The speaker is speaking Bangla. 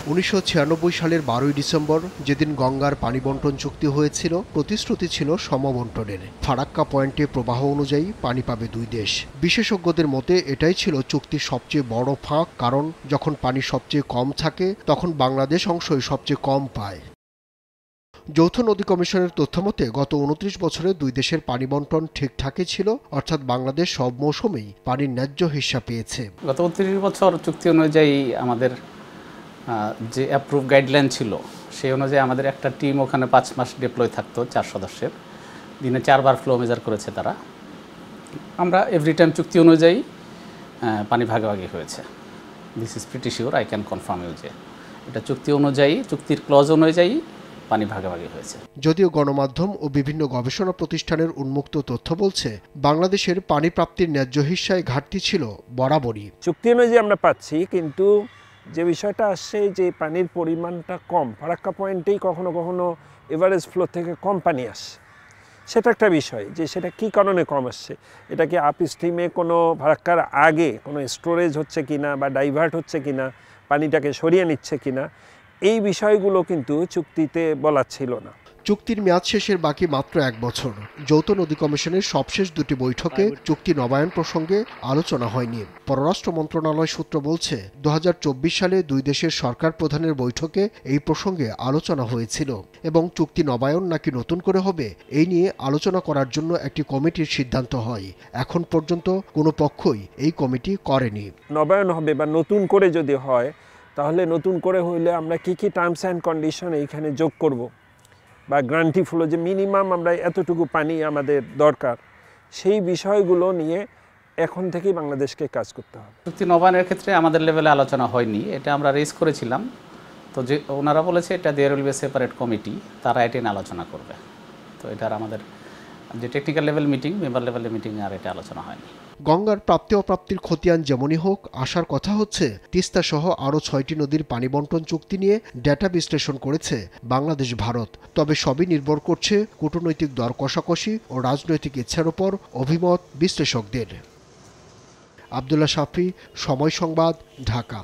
1996 সালের 12 ডিসেম্বর যেদিন গঙ্গার পানি বন্টন চুক্তি হয়েছিল, প্রতিশ্রুতি ছিল সমবন্টনের। ফারাক্কা পয়েন্টে প্রবাহ অনুযায়ী পানি পাবে দুই দেশ। বিশেষজ্ঞদের মতে এটাই ছিল চুক্তির সবচেয়ে বড় ফাঁক, কারণ যখন পানি সবচেয়ে কম থাকে তখন বাংলাদেশ অংশই সবচেয়ে কম পায়। যৌথ নদী কমিশনের তথ্যমতে গত 29 বছরে দুই দেশের পানি বন্টন ঠিকঠাকই ছিল, অর্থাৎ বাংলাদেশ সব মৌসুমেই পানির ন্যায্য হিস্সা পেয়েছে। গত 29 বছর চুক্তি অনুযায়ী আমাদের যে অ্যাপ্রুভ গাইডলাইন ছিল সেই অনুযায়ী আমাদের একটা টিম ওখানে 5 মাস ডিপ্লয় থাকতো, 4 সদস্যের, দিনে 4 বার ফ্লো মেজার করেছে তারা। আমরা এভরি টাইম চুক্তি অনুযায়ী পানি ভাগাভাগি হয়েছে। This is pretty sure, I can confirm you যে এটা চুক্তি অনুযায়ী, চুক্তির ক্লজ অনুযায়ী পানি ভাগাভাগি হয়েছে। যদিও গণমাধ্যম ও বিভিন্ন গবেষণা প্রতিষ্ঠানের উন্মুক্ত তথ্য বলছে বাংলাদেশের পানি প্রাপ্তির ন্যায্য হিস্সায় ঘাটতি ছিল বরাবরই। চুক্তি অনুযায়ী আমরা পাচ্ছি, কিন্তু যে বিষয়টা আসছে যে পানির পরিমাণটা কম, ফারাক্কা পয়েন্টেই কখনো কখনো এভারেজ ফ্লো থেকে কম পানি আসে। সেটা একটা বিষয়, যে সেটা কী কারণে কম আসছে। এটা কি আপ স্ট্রিমে কোনো ফারাক্কার আগে কোনো স্টোরেজ হচ্ছে কিনা বা ডাইভার্ট হচ্ছে কিনা, পানিটাকে সরিয়ে নিচ্ছে কিনা, এই বিষয়গুলো কিন্তু চুক্তিতে বলা ছিল না। চুক্তির মেয়াদ শেষের বাকি মাত্র 1 বছর। যৌথ নদী কমিশনের সবশেষ 2টি বৈঠকে চুক্তি নবায়ন প্রসঙ্গে আলোচনা হয়নি। পররাষ্ট্র মন্ত্রণালয় সূত্র বলছে 2024 সালে দুই দেশের সরকার প্রধানের বৈঠকে এই প্রসঙ্গে আলোচনা হয়েছিল এবং চুক্তি নবায়ন নাকি নতুন করে হবে এই নিয়ে আলোচনা করার জন্য একটি কমিটির সিদ্ধান্ত হয়। এখন পর্যন্ত কোনো পক্ষই এই কমিটি করেনি। নবায়ন হবে বা নতুন করে যদি হয়, তাহলে নতুন করে হইলে আমরা কি কি টার্মস অ্যান্ড কন্ডিশন এইখানে যোগ করব, বা গ্রান্টি ফ্লো, যে মিনিমাম আমরা এতটুকু পানি আমাদের দরকার, সেই বিষয়গুলো নিয়ে এখন থেকেই বাংলাদেশকে কাজ করতে হবে। চুক্তি নবায়নের ক্ষেত্রে আমাদের লেভেলে আলোচনা হয়নি, এটা আমরা রেজ করেছিলাম। তো যে ওনারা বলেছে এটা there will be separate committee, তারা এটা নিয়ে আলোচনা করবে। তো এটার আমাদের যে টেকনিক্যাল লেভেল মিটিং, মেম্বার লেভেলের মিটিং, আর এটা আলোচনা হয়নি। গঙ্গার প্রাপ্তি অপ্রাপ্তির খতিয়ান যেমনই হোক, আশার কথা হচ্ছে তিস্তা সহ আরও 6টি নদীর পানি বন্টন চুক্তি নিয়ে ডেটা বিশ্লেষণ করেছে বাংলাদেশ ভারত। তবে সবই নির্ভর করছে কূটনৈতিক দর কষাকষি ও রাজনৈতিক ইচ্ছার উপর অভিমত বিশ্লেষকদের। আব্দুল্লাহ শাফি, সময় সংবাদ, ঢাকা।